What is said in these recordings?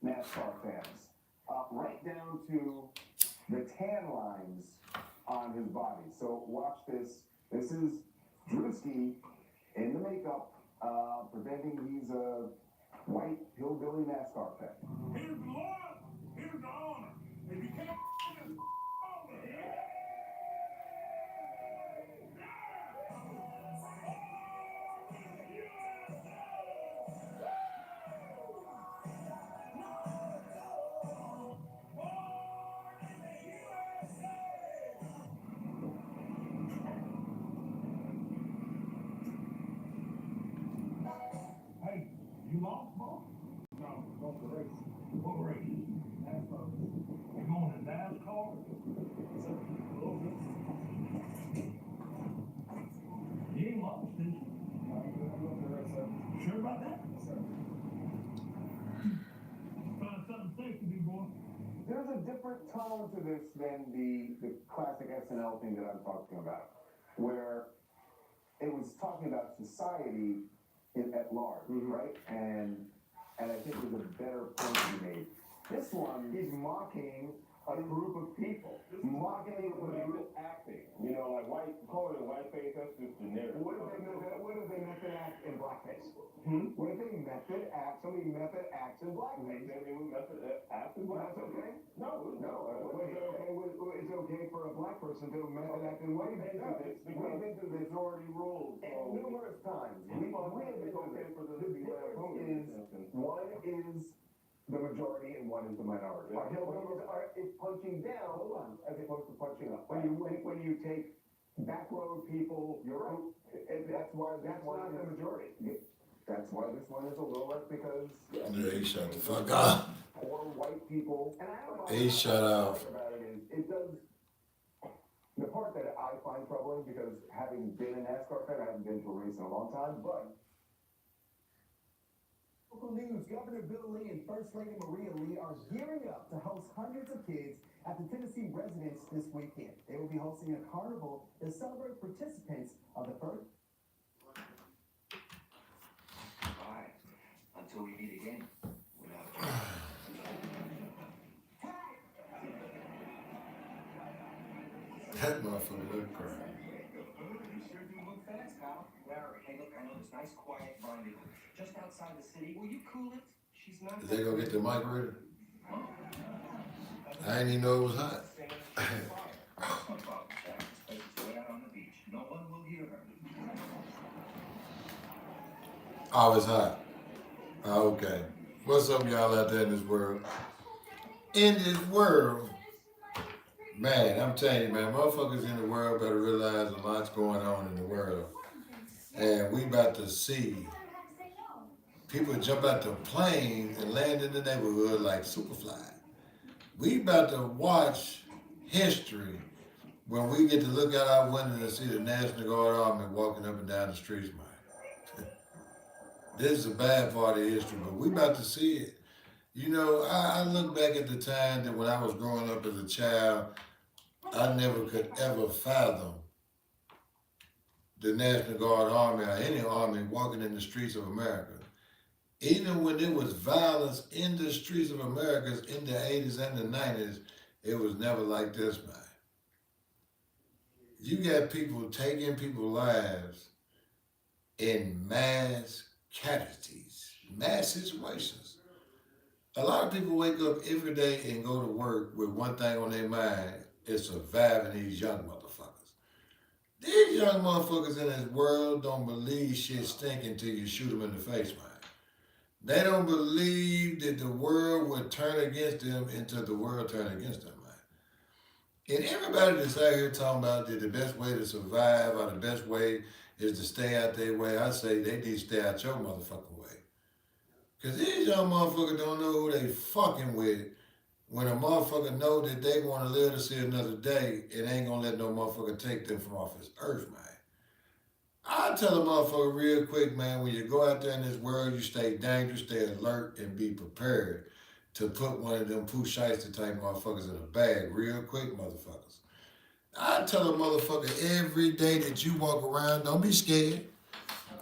NASCAR fans, right down to the tan lines on his body. So watch this. This is Drewski in the makeup, pretending he's a white hillbilly NASCAR fan. Here's the Lord. Here's the honor. If you can't hey, you lost, boss? No, lost the race. What race? NASCAR. You going to NASCAR? You ain't lost, did you? Sure about that? Find something safe to do, boy. There's a different tone to this than the classic SNL thing that I'm talking about, where it was talking about society at large, right? And I think there's a better point to be made. This one, he's mocking a group of people. Mocking a group of people. Acting. You know, like calling it whiteface, that's just generic. What if they method act in blackface? What if they somebody method acts in blackface? Method act in Well, that's okay? No. It's okay for a black person to method act in whiteface. Because it's majority rules. And numerous times. We have been okay for the difference is one is the majority and one is the minority. Our hillbillies is punching down as opposed to punching up. When you take back road people, you're right. That's not the majority. That's why this one is a little less because he shut the fuck up. poor white people. And I don't know. He shut up. About it does. The part that I find troubling because having been a NASCAR fan, I haven't been to a race in a long time, but. Local news, Governor Bill Lee and First Lady Maria Lee are gearing up to host hundreds of kids at the Tennessee Residence this weekend. They will be hosting a carnival to celebrate participants of the first. Bye. Until we meet again. That motherfucker look crazy. You sure do move fast, pal. Where? Hey, look, I know this nice, quiet rendezvous just outside the city. Will you cool it? She's not. Did they go get the mic ready? I didn't even know it was hot. No one will hear her. Oh, it's hot. Oh, okay. What's up, y'all out there in this world? In this world, man, I'm telling you, man, motherfuckers in the world better realize a lot's going on in the world. And we about to see people jump out the plane and land in the neighborhood like Superfly. We about to watch history when we get to look out our window and see the National Guard Army walking up and down the streets, man. This is a bad part of history, but we about to see it. You know, I look back at the time that when I was growing up as a child, I never could ever fathom the National Guard Army or any army walking in the streets of America. Even when there was violence in the streets of America in the 80s and the 90s, it was never like this, man. You got people taking people's lives in mass casualties, mass situations. A lot of people wake up every day and go to work with one thing on their mind, is surviving these young motherfuckers. These young motherfuckers in this world don't believe shit stinking till you shoot them in the face, man. They don't believe that the world would turn against them until the world turn against them, man. And everybody that's out here talking about that the best way to survive or the best way is to stay out their way, I say they need to stay out your motherfucking way. Because these young motherfuckers don't know who they fucking with. When a motherfucker know that they want to live to see another day, it ain't gonna let no motherfucker take them from off this earth, man. I tell a motherfucker real quick, man, when you go out there in this world, you stay dangerous, stay alert, and be prepared to put one of them Pooh Shiesty type motherfuckers in a bag real quick, motherfuckers. I tell a motherfucker every day that you walk around, don't be scared.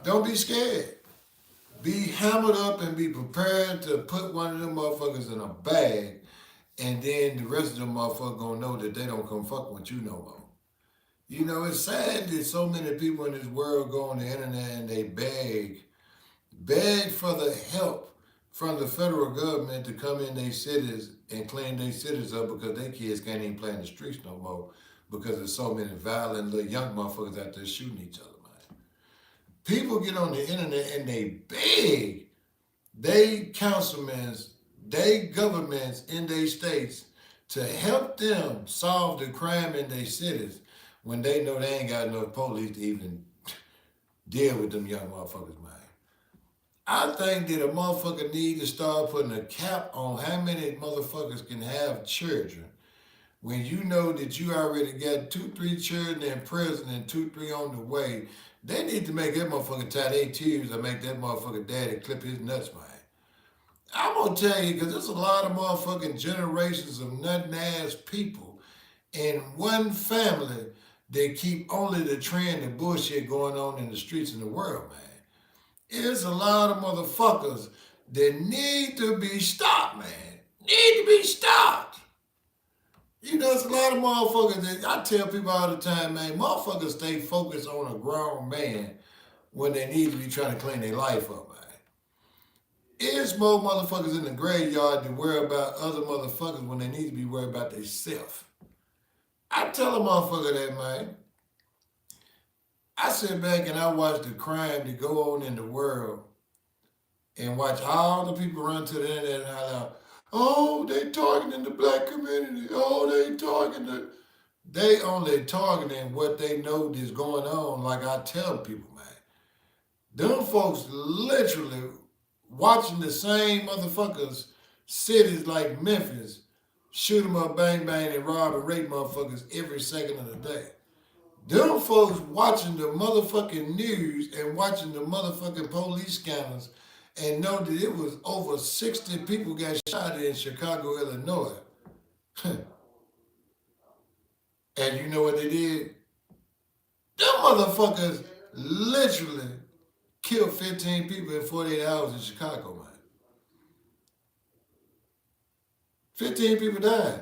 Don't be scared. be hammered up and be prepared to put one of them motherfuckers in a bag, and then the rest of them motherfuckers gonna know that they don't come fuck with you no more. You know, it's sad that so many people in this world go on the internet and they beg for the help from the federal government to come in their cities and clean their cities up because their kids can't even play in the streets no more because there's so many violent little young motherfuckers out there shooting each other, man. People get on the internet and they beg they councilmen, they governments in their states to help them solve the crime in their cities when they know they ain't got enough police to even deal with them young motherfuckers, man. I think that a motherfucker need to start putting a cap on how many motherfuckers can have children when you know that you already got 2-3 children in prison and 2-3 on the way. They need to make that motherfucker tie their tears or make that motherfucker daddy clip his nuts, man. I'm gonna tell you, because there's a lot of motherfucking generations of nut-ass people in one family that keep only the trend and bullshit going on in the streets in the world, man. It's a lot of motherfuckers that need to be stopped, man. Need to be stopped. You know, it's a lot of motherfuckers that I tell people all the time, man, motherfuckers stay focused on a grown man when they need to be trying to clean their life up, man. It's more motherfuckers in the graveyard that worry about other motherfuckers when they need to be worried about themselves. I tell a motherfucker that, man. I sit back and I watch the crime that go on in the world and watch all the people run to the internet and holler out, oh, they targeting the black community. Oh, they only targeting what they know is going on, like I tell people, man. Them folks literally watching the same motherfuckers, cities like Memphis, shoot them up, bang, bang, and rob and rape motherfuckers every second of the day. Them folks watching the motherfucking news and watching the motherfucking police scanners and know that it was over 60 people got shot in Chicago, Illinois. And you know what they did? Them motherfuckers literally killed 15 people in 48 hours in Chicago, man. 15 people died.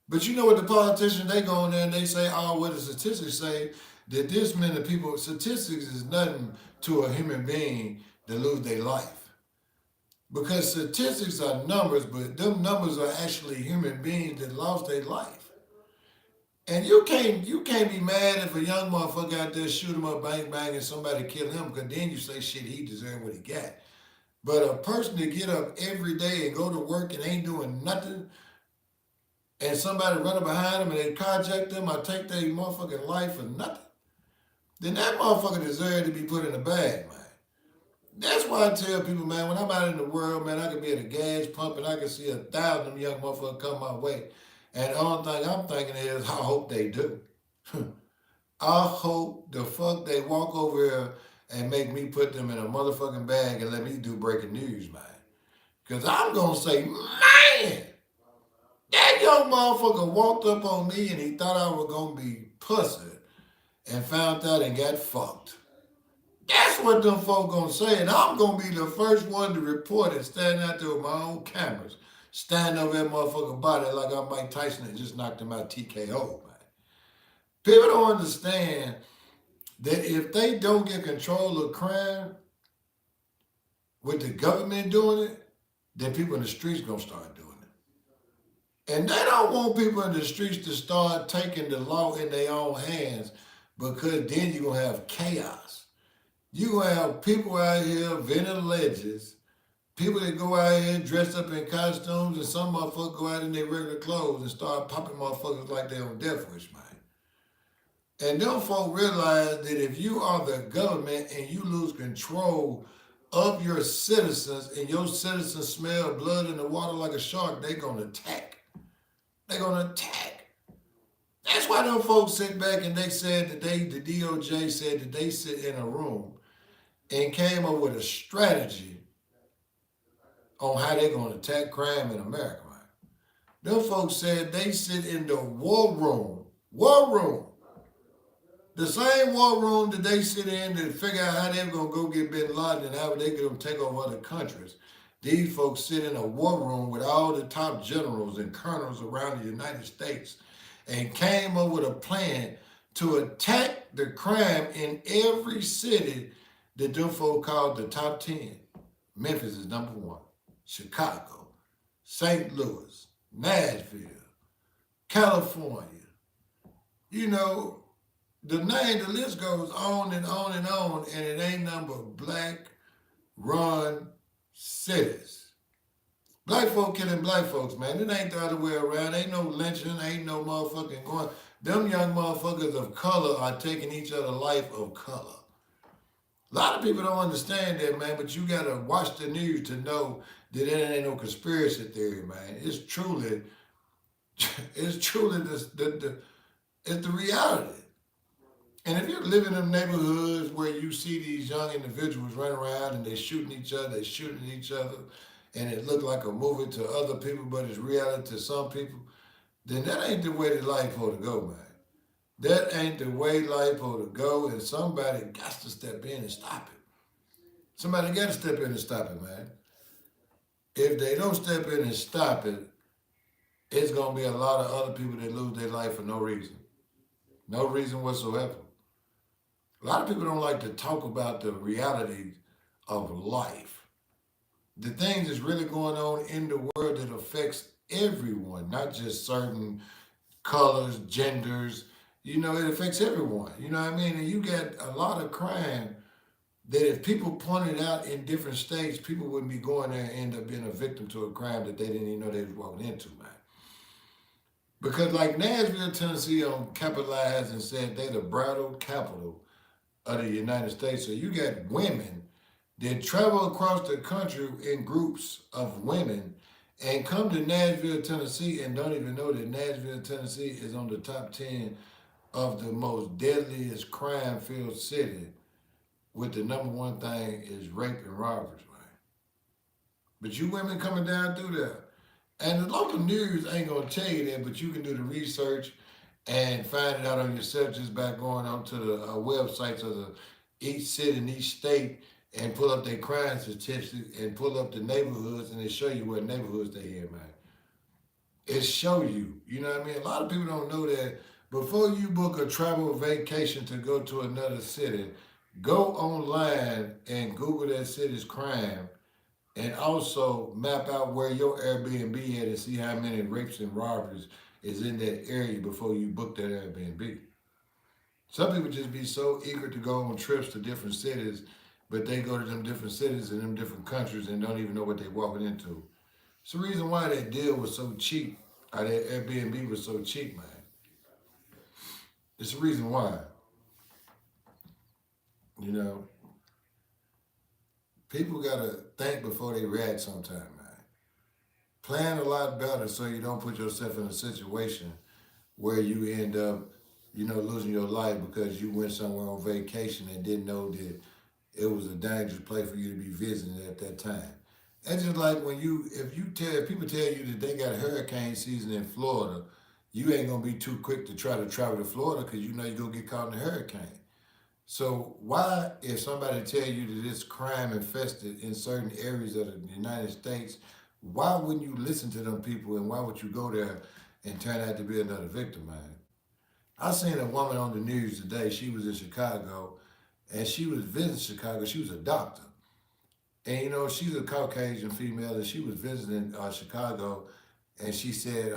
But you know what the politicians, they go in there and they say, oh, what the statistics say, that this many people, statistics is nothing to a human being to lose their life. Because statistics are numbers, but them numbers are actually human beings that lost their life. And you can't be mad if a young motherfucker out there shoot him up, bang, bang, and somebody kill him, because then you say, shit, he deserved what he got. But a person that get up every day and go to work and ain't doing nothing, and somebody running behind them and they carjack them or take their motherfucking life for nothing, then that motherfucker deserves to be put in a bag, man. That's why I tell people, man, when I'm out in the world, man, I could be at a gas pump and I can see 1,000 of them young motherfuckers come my way. And the only thing I'm thinking is, I hope they do. I hope the fuck they walk over here and make me put them in a motherfucking bag and let me do breaking news, man. Because I'm going to say, man, that young motherfucker walked up on me and he thought I was going to be pussy and found out and got fucked. That's what them folk going to say. And I'm going to be the first one to report it, standing out there with my own cameras, standing over that motherfucker body like I'm Mike Tyson and just knocked him out TKO, man. People don't understand that if they don't get control of crime, with the government doing it, then people in the streets going to start doing it. And they don't want people in the streets to start taking the law in their own hands, because then you're going to have chaos. You're going to have people out here venting ledges, people that go out here dressed up in costumes, and some motherfuckers go out in their regular clothes and start popping motherfuckers like they're on death wish, man. And them folk realize that if you are the government and you lose control of your citizens and your citizens smell blood in the water like a shark, they're going to attack. They're going to attack. That's why them folks sit back and they said that the DOJ said that they sit in a room and came up with a strategy on how they're going to attack crime in America, man. Them folks said they sit in the war room The same war room that they sit in to figure out how they're going to go get Bin Laden and how they going to take over other countries. These folks sit in a war room with all the top generals and colonels around the United States and came up with a plan to attack the crime in every city that them folks called the top 10. Memphis is number 1. Chicago, St. Louis, Nashville, California. You know, the list goes on and on and on, and it ain't nothing but black-run cities. Black folk killing black folks, man. It ain't the other way around. Ain't no lynching, ain't no motherfucking going. Them young motherfuckers of color are taking each other's life of color. A lot of people don't understand that, man, but you gotta watch the news to know that it ain't no conspiracy theory, man. It's truly the reality. And if you're living in neighborhoods where you see these young individuals running around and they're shooting each other, and it look like a movie to other people, but it's reality to some people, then that ain't the way that life ought to go, man. That ain't the way life ought to go, and somebody got to step in and stop it. Somebody got to step in and stop it, man. If they don't step in and stop it, it's going to be a lot of other people that lose their life for no reason. No reason whatsoever. A lot of people don't like to talk about the reality of life. The things that's really going on in the world that affects everyone, not just certain colors, genders. You know, it affects everyone. You know what I mean? And you get a lot of crime that if people pointed out in different states, people wouldn't be going there and end up being a victim to a crime that they didn't even know they was walking into, man. Because like Nashville, Tennessee capitalized and said they're the bridal capital of the United States. So you got women that travel across the country in groups of women and come to Nashville, Tennessee and don't even know that Nashville, Tennessee is on the top 10 of the most deadliest crime-filled city, with the number 1 thing is rape and robberies, man. But you women coming down through there. And the local news ain't gonna tell you that, but you can do the research and find it out on yourself just by going onto the websites of each city and each state and pull up their crime statistics and pull up the neighborhoods, and they show you what neighborhoods they in, man. It show you, you know what I mean? A lot of people don't know that before you book a travel vacation to go to another city, go online and Google that city's crime, and also map out where your Airbnb at and see how many rapes and robberies is in that area before you book that Airbnb. Some people just be so eager to go on trips to different cities, but they go to them different cities in them different countries and don't even know what they're walking into. It's the reason why that deal was so cheap, or that Airbnb was so cheap, man. It's the reason why. You know, people gotta think before they react sometime, man. Plan a lot better so you don't put yourself in a situation where you end up, losing your life because you went somewhere on vacation and didn't know that it was a dangerous place for you to be visiting at that time. That's just like when if people tell you that they got hurricane season in Florida, you ain't gonna be too quick to try to travel to Florida because you know you're gonna get caught in a hurricane. So why, if somebody tell you that it's crime infested in certain areas of the United States, why wouldn't you listen to them people, and why would you go there and turn out to be another victim, man? I seen a woman on the news today. She was in Chicago, and she was visiting Chicago. She was a doctor. And, she's a Caucasian female, and she was visiting Chicago, and she said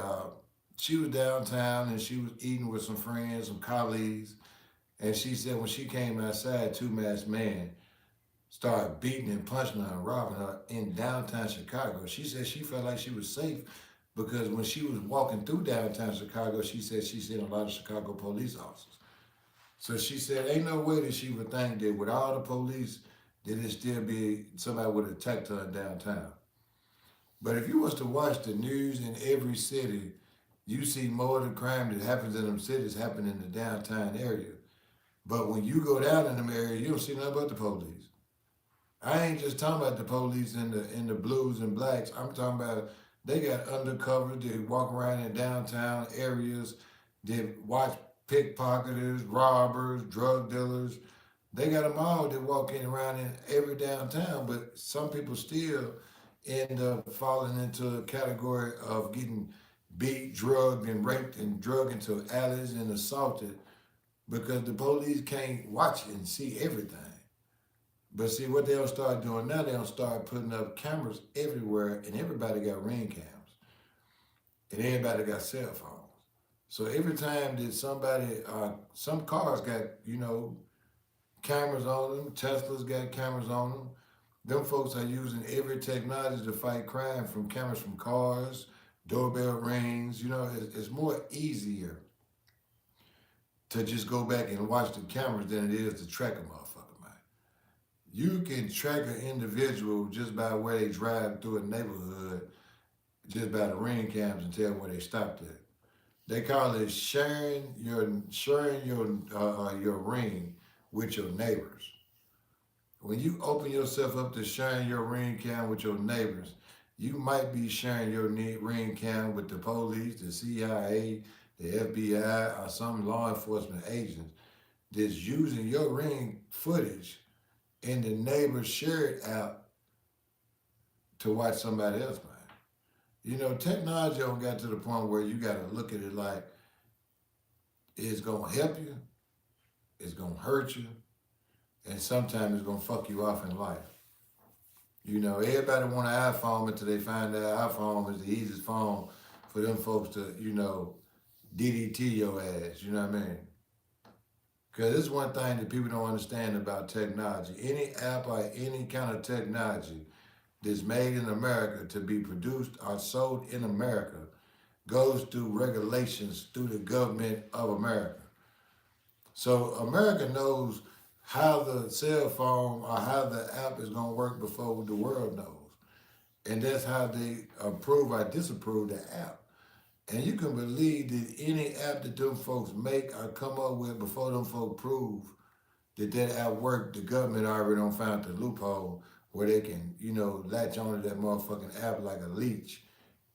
she was downtown, and she was eating with some friends, some colleagues, and she said when she came outside, 2 masked men started beating and punching her and robbing her in downtown Chicago. She said she felt like she was safe because when she was walking through downtown Chicago, she said she seen a lot of Chicago police officers. So she said ain't no way that she would think that with all the police, that it still be somebody would attack her in downtown. But if you was to watch the news in every city, you see more of the crime that happens in them cities happen in the downtown area. But when you go down in them areas, you don't see nothing but the police. I ain't just talking about the police in the blues and blacks. I'm talking about they got undercover. They walk around in downtown areas. They watch pickpocketers, robbers, drug dealers. They got them all that walk in around in every downtown, but some people still end up falling into a category of getting beat, drugged, and raped and drugged into alleys and assaulted because the police can't watch and see everything. But see, what they'll start doing now, they'll start putting up cameras everywhere, and everybody got ring cams, and everybody got cell phones. So every time that somebody, some cars got, cameras on them, Teslas got cameras on them. Them folks are using every technology to fight crime, from cameras from cars, doorbell rings. It's more easier to just go back and watch the cameras than it is to track a motherfucker, man. You can track an individual just by where they drive through a neighborhood, just by the ring cams, and tell where they stopped at. They call it sharing your ring with your neighbors. When you open yourself up to sharing your ring cam with your neighbors, you might be sharing your ring cam with the police, the CIA, the FBI, or some law enforcement agents that's using your ring footage in the neighbor's shared app to watch somebody else, man. Technology don't got to the point where you got to look at it like it's going to help you, it's going to hurt you, and sometimes it's going to fuck you off in life. Everybody want an iPhone until they find out iPhone is the easiest phone for them folks to, DDT your ass, you know what I mean? Because this is one thing that people don't understand about technology. Any app or any kind of technology that's made in America to be produced or sold in America goes through regulations through the government of America. So America knows how the cell phone or how the app is going to work before the world knows. And that's how they approve or disapprove the app. And you can believe that any app that them folks make or come up with before them folks prove that app worked, the government already done found the loophole where they can, latch onto that motherfucking app like a leech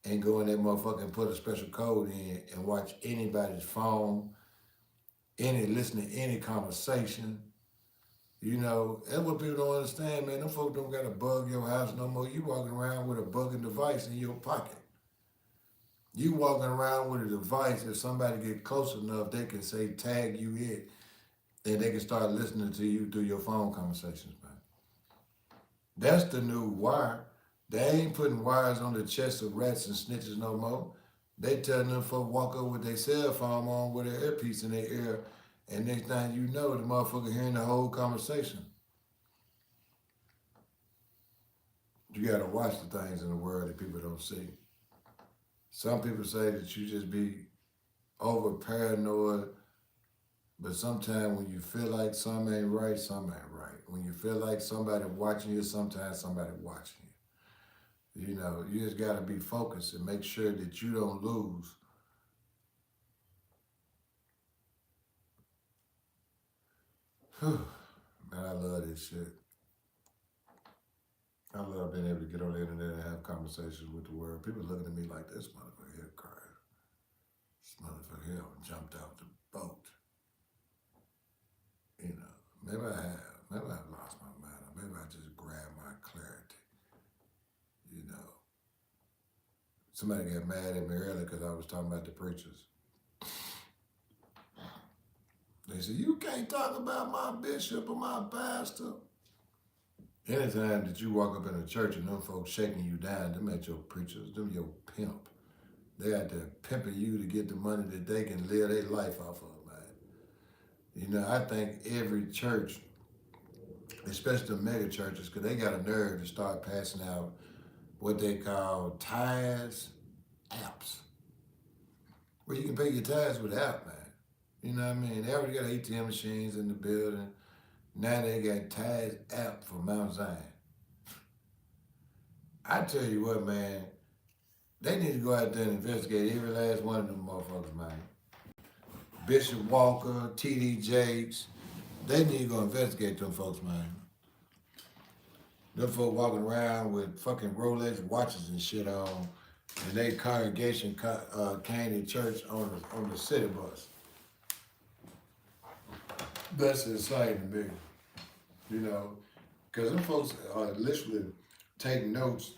and go in that motherfucker and put a special code in and watch anybody's phone, listen to any conversation. That's what people don't understand, man. Them folks don't got to bug your house no more. You walking around with a bugging device in your pocket. You walking around with a device, if somebody get close enough, they can say, tag you it, and they can start listening to you through your phone conversations, man. That's the new wire. They ain't putting wires on the chests of rats and snitches no more. They telling them folks walk up with their cell phone on with their earpiece in their ear, and next thing you know, the motherfucker hearing the whole conversation. You gotta watch the things in the world that people don't see. Some people say that you just be over paranoid, but sometimes when you feel like something ain't right, something ain't right. When you feel like somebody watching you, sometimes somebody watching you. You just gotta be focused and make sure that you don't lose. Man, I love this shit. I love being able to get on the internet and have conversations with the world. People looking at me like, this motherfucker here cried. This motherfucker here jumped out the boat. Maybe I have. Maybe I've lost my mind. Or maybe I just grabbed my clarity. Somebody got mad at me earlier because I was talking about the preachers. They said, you can't talk about my bishop or my pastor. Anytime that you walk up in a church and them folks shaking you down, them ain't your preachers, them your pimp. They out there pimping you to get the money that they can live their life off of, man. I think every church, especially the mega churches, because they got a nerve to start passing out what they call tithes apps. Where you can pay your tithes with an app, man. You know what I mean? They already got ATM machines in the building. Now they got tithes app for Mount Zion. I tell you what, man, they need to go out there and investigate every last one of them motherfuckers, man. Bishop Walker, T.D. Jakes, they need to go investigate them folks, man. Them folks walking around with fucking Rolex watches and shit on, and they congregation came to church on the city bus. That's insane to me. You know, because them folks are literally taking notes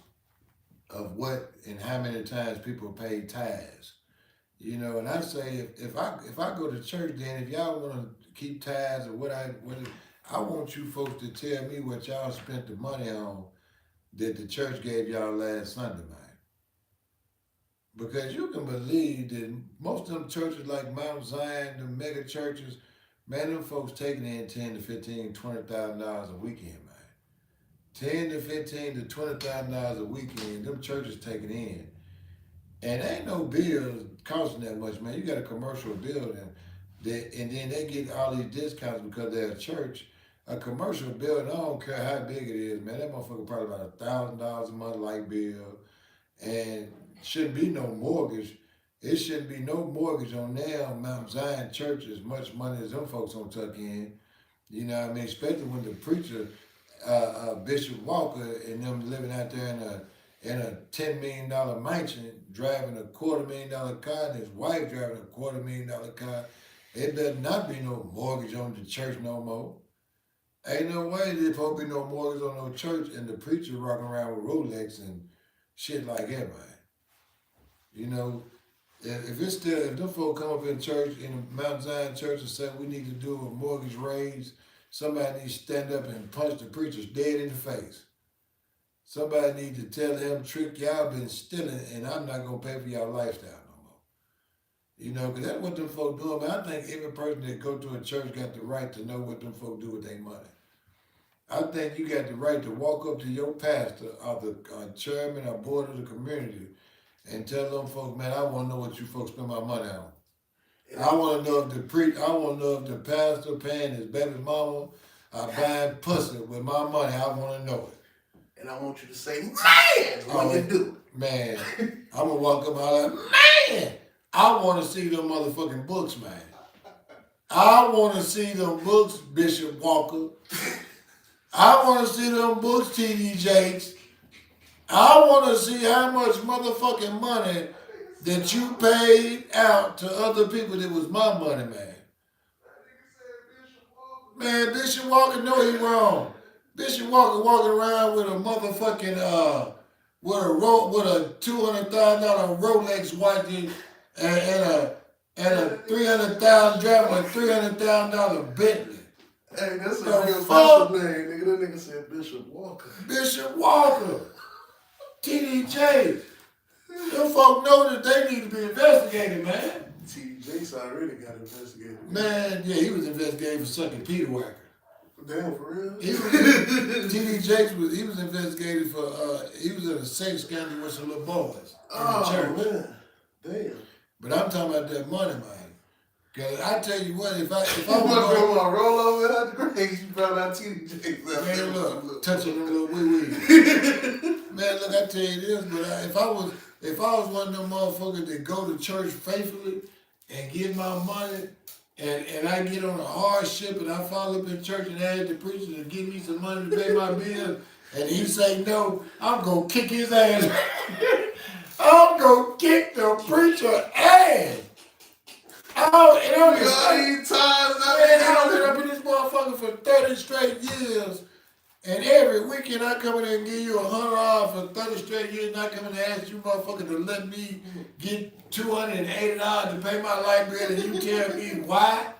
of what and how many times people pay tithes. You know, and I say if I go to church, then if y'all want to keep tithes or what I want you folks to tell me what y'all spent the money on that the church gave y'all last Sunday, man. Because you can believe that most of them churches like Mount Zion, the mega churches, man, them folks taking in $10 to $15, $20,000 a weekend, man. $10 to $15 to $20,000 a weekend, them churches taking in. And ain't no bills costing that much, man. You got a commercial building, and then they get all these discounts because they're a church. A commercial building, I don't care how big it is, man. That motherfucker probably about $1,000 a month light bill, and shouldn't be no mortgage. It shouldn't be no mortgage on them Mount Zion church as much money as them folks don't tuck in. You know what I mean? Especially when the preacher, Bishop Walker, and them living out there in a $10 million mansion, driving a $250,000 car, and his wife driving a $250,000 car. It better not be no mortgage on the church no more. Ain't no way there's supposed to be no mortgage on no church and the preacher rocking around with Rolex and shit like that, man. You know, if them folk come up in church, in the Mount Zion church, and say we need to do a mortgage raise, somebody needs to stand up and punch the preachers dead in the face. Somebody needs to tell them, trick, y'all been stealing, and I'm not going to pay for y'all lifestyle no more. You know, because that's what them folk do. I mean, I think every person that go to a church got the right to know what them folk do with their money. I think you got the right to walk up to your pastor or the chairman or board of the community and tell them folks, man, I want to know what you folks spend my money on. I want to know if the pastor paying his baby mama or buying pussy with my money. I want to know it. And I want you to say, man, when you do it. Man, I'm going to walk up and holler, man, I want to see them motherfucking books, man. I want to see them books, Bishop Walker. I want to see them books, T.D. Jakes. I want to see how much motherfucking money that you paid out to other people that was my money, man. Man, Bishop Walker know he wrong. Bishop Walker walking around with a motherfucking with a $200,000 Rolex watch and a $300,000 driving a $300,000 Bentley. Hey, that's a real bishop name, nigga. That nigga said Bishop Walker. Bishop Walker. T.D. Jakes. Them folk know that they need to be investigated, man. T.D. Jakes already got investigated. Man, yeah, he was investigated for sucking Peter Wacker. Damn, for real? T.D. Jakes was investigated for he was in a sex scandal with some little boys in the church. Man. Damn. But I'm talking about that money, man. Cause I tell you what, if I want to roll over out the grave, you found out T.D. Jakes. Man, look, touching them little wee-wee. Man, look, I tell you this, but if I was one of them motherfuckers that go to church faithfully and give my money, and I get on a hardship and I follow up in church and ask the preacher to give me some money to pay my bills, and he say no, I'm gonna kick his ass. I'm gonna kick the preacher ass. I've been up in this motherfucker for 30 straight years, and every weekend I come in there and give you $100 for 30 straight years, and I come in and ask you motherfucker to let me get $280 to pay my light bill, and you tell me why?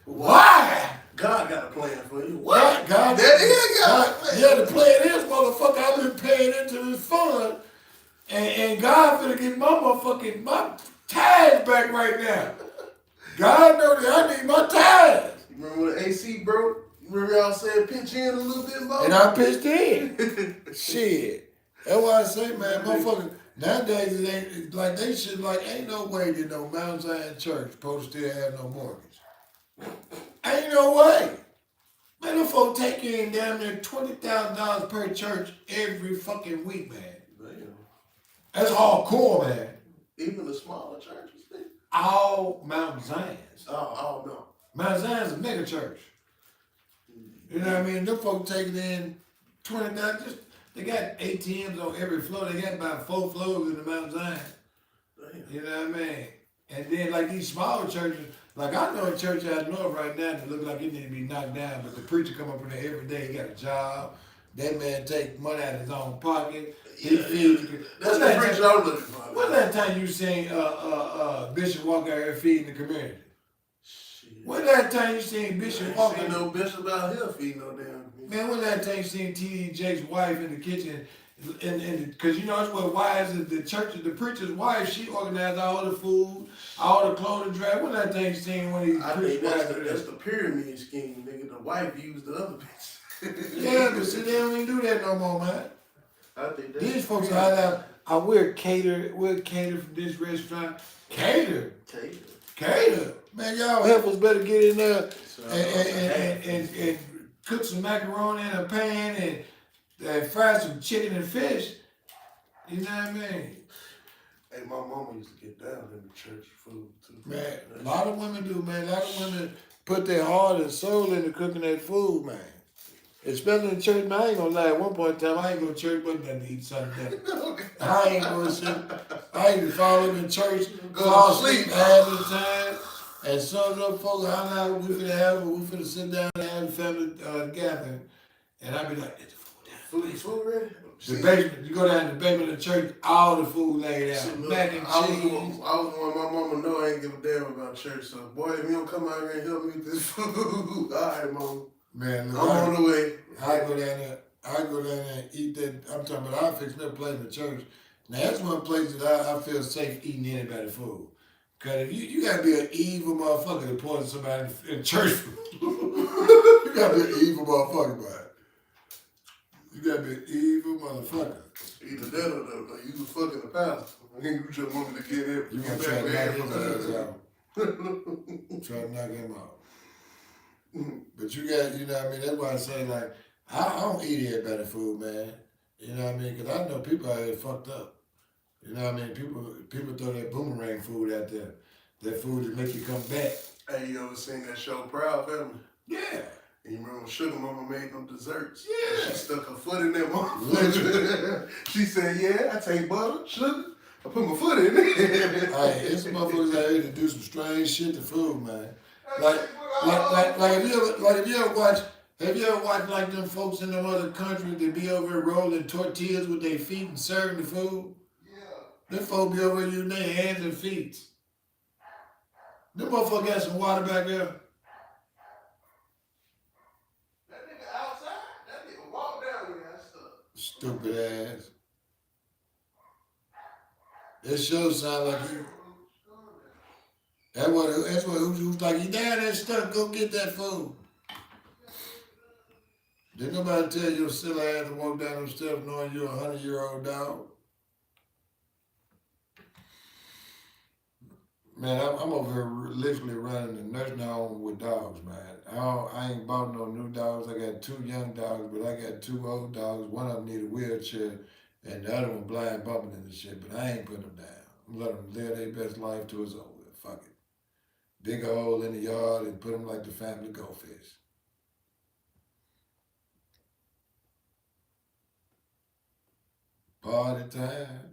Why? God got a plan for you. What? God, yeah, the plan is, motherfucker, I've been paying into this fund, and God finna get my tithes back right now. God know that I need my tithes. You remember when the AC broke? You remember y'all said pitch in a little bit more? And I pitched in. Shit. That's why I say, man, motherfucker, nowadays it ain't like they should ain't no way that no Mount Zion church supposed to still have no mortgage. Ain't no way. Man, them folk take in damn near $20,000 per church every fucking week, man. Damn. That's hardcore, man. Even the smaller churches, man. All Mount Zions. Oh, no. Mount Zion's a mega church. You know what I mean? Them folks taking in $20,000. They got ATMs on every floor. They got about 4 floors in the Mount Zion. Damn. You know what I mean? And then like these smaller churches, Like I know a church out north right now that look like it need to be knocked down, but the preacher come up in there every day. He got a job. That man take money out of his own pocket. He feeds. That's the preacher I'm looking for. When's that time you seen Bishop walk out here feeding the community? Shit. When's that time you seen I Bishop ain't walk seen out? no bishop out here feeding no damn. Man, when's that time you seen T.D. Jake's wife in the kitchen? Because you know it's what wives, the church, the preacher's wife, she organized all the food, all the clothing drive. When's that time you seen one of these I preachers? think that's the pyramid scheme, nigga. The wife used the other bitch. Yeah, but see, they don't even do that no more, man. I think that's These folks are out. We'll cater from this restaurant. Cater. Man, y'all help us better get in there and cook some macaroni in a pan and fry some chicken and fish. You know what I mean? Hey, my mama used to get down in the church food too. Man, a lot of women do, man. A lot of women put their heart and soul into cooking that food, man. Especially in church, man. I ain't gonna lie. At one point in time, I ain't go to church but nothing to eat something. I ain't gonna sit. I used to fall up in church, fall asleep half the time. And some of them folks, I'm out, we finna sit down and have a family gathering. And I be like, get the food down. Food ready? The basement, you go down to the basement of the church, all the food laid out. See, look, Mac and I was cheese. one my mama know I ain't give a damn about church. So, boy, if you don't come out here and help me with this food, all right, mama. Man, look, I'm on the way. I go down there and eat that. I'm talking about I fix me a plate in the church. Now that's one place that I feel safe eating anybody's food. Cause if you gotta be an evil motherfucker to pour somebody in church food. You gotta be an evil motherfucker, man. You gotta be an evil motherfucker. Either that or you was fucking the pastor. You just want me to get in. You gonna try to knock his ass out. Try to knock him out. But you got, you know what I mean? That's why I say, like, I don't eat everybody's food, man. You know what I mean? Because I know people out here fucked up. You know what I mean? People throw that boomerang food out there. That food that make you come back. Hey, you ever seen that show, Proud Family? Yeah. And you remember when Sugar Mama made them desserts? Yeah. She stuck her foot in that motherfucker. She said, yeah, I take butter, sugar. I put my foot in it. Hey, it's some motherfuckers out here to do some strange shit to food, man. Like if you ever watch like them folks in them other countries that be over here rolling tortillas with their feet and serving the food? Yeah. Them folks be over here using their hands and feet. Them motherfuckers got some water back there. That nigga outside, that nigga walk down with that stuff. Stupid ass. That show sound like you. That's what who's like, you down that stuff, go get that food. Did nobody tell you to silly ass to walk down them steps knowing you're a 100-year-old dog? Man, I'm over here literally running a nursing home with dogs, man. I ain't bought no new dogs. I got 2 young dogs, but I got 2 old dogs. One of them need a wheelchair, and the other one blind bumping in the shit, but I ain't putting them down. I'm letting them live their best life till it's over. Fuck it. Dig a hole in the yard and put them like the family goldfish. Party time.